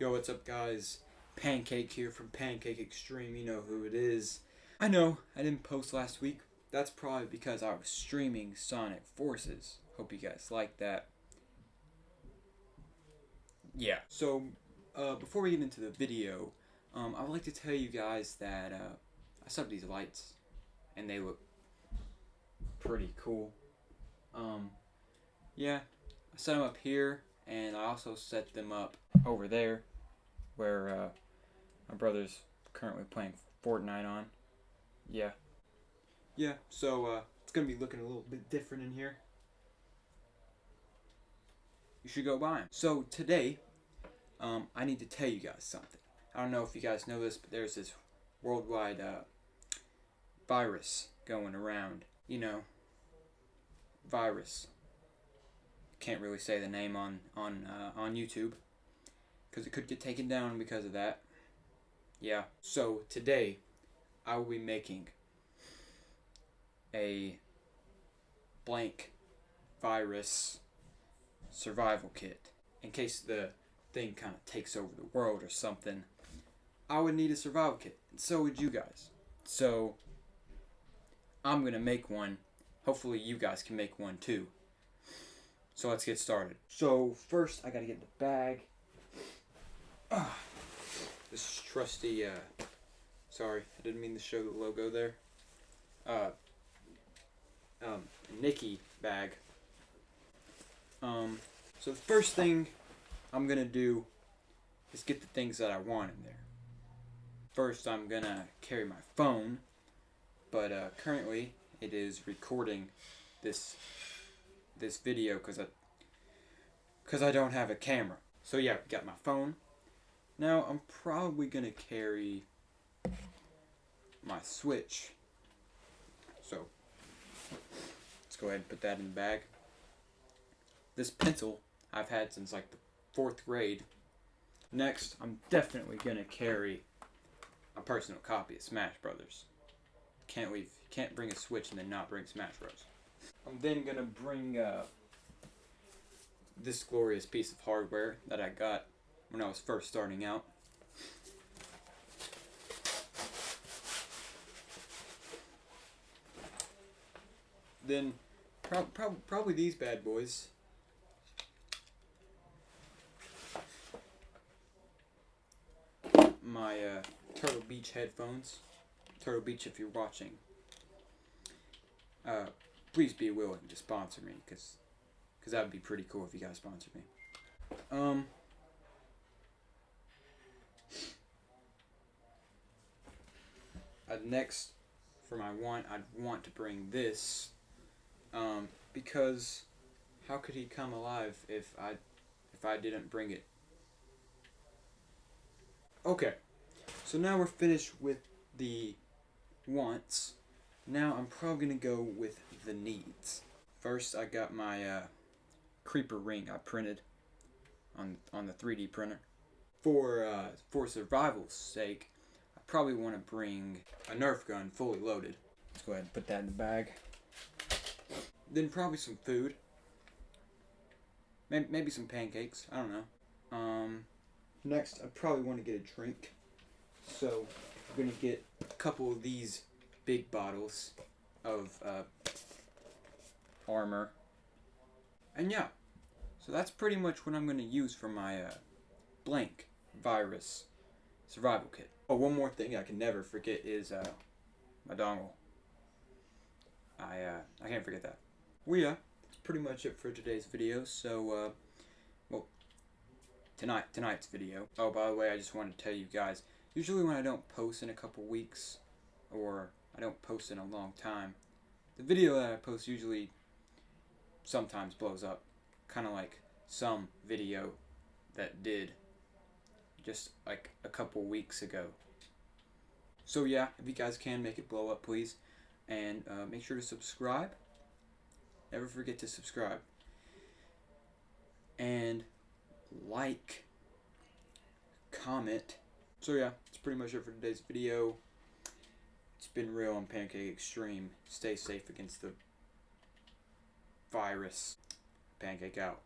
Yo, what's up guys? Pancake here from Pancake Extreme, you know who it is. I know, I didn't post last week. That's probably because I was streaming Sonic Forces. Hope you guys like that. Yeah, so before we get into the video, I would like to tell you guys that I set up these lights and they look pretty cool. Yeah, I set them up here and I also set them up over there where my brother's currently playing Fortnite on. Yeah, so it's gonna be looking a little bit different in here. You should go buy them. So today, I need to tell you guys something. I don't know if you guys know this, but there's this worldwide virus going around. You know, virus. Can't really say the name on YouTube because it could get taken down because of that. Yeah. So today, I will be making a BLANKvirus survival kit in case the thing kind of takes over the world or something. I would need a survival kit, and so would you guys. So I'm gonna make one. Hopefully you guys can make one too. So let's get started. So first I gotta get the bag. This trusty sorry, I didn't mean to show the logo there. Nikki bag. So the first thing I'm gonna do is get the things that I want in there. First, I'm gonna carry my phone, but currently it is recording this video because I don't have a camera. So yeah, got my phone. Now I'm probably gonna carry my Switch. So let's go ahead and put that in the bag. This pencil I've had since like the 4th grade. Next, I'm definitely gonna carry a personal copy of Smash Brothers. Can't bring a Switch and then not bring Smash Bros. I'm then gonna bring this glorious piece of hardware that I got when I was first starting out. Then probably these bad boys. My Turtle Beach headphones. Turtle Beach, if you're watching, please be willing to sponsor me, because that would be pretty cool if you guys sponsored me. Next, for my I'd want to bring this, because how could he come alive if I didn't bring it? Okay, so now we're finished with the wants. Now I'm probably gonna go with the needs. First, I got my creeper ring I printed on the 3D printer. For survival's sake, I probably want to bring a Nerf gun fully loaded. Let's go ahead and put that in the bag. Then probably some food. Maybe some pancakes. I don't know. Next, I probably want to get a drink. So we're gonna get a couple of these big bottles of armor. And yeah, so that's pretty much what I'm gonna use for my BLANKvirus survival kit. Oh, one more thing I can never forget is my dongle. I can't forget that. Well, yeah, that's pretty much it for today's video. So well, tonight's video. Oh, by the way, I just wanted to tell you guys, usually when I don't post in a couple weeks, or I don't post in a long time, the video that I post usually sometimes blows up. Kind of like some video that did just like a couple weeks ago. So yeah, if you guys can make it blow up, please. And make sure to subscribe. Never forget to subscribe. And like, comment. So yeah, that's pretty much it for today's video. It's been real on Pancake Extreme. Stay safe against the virus. Pancake out.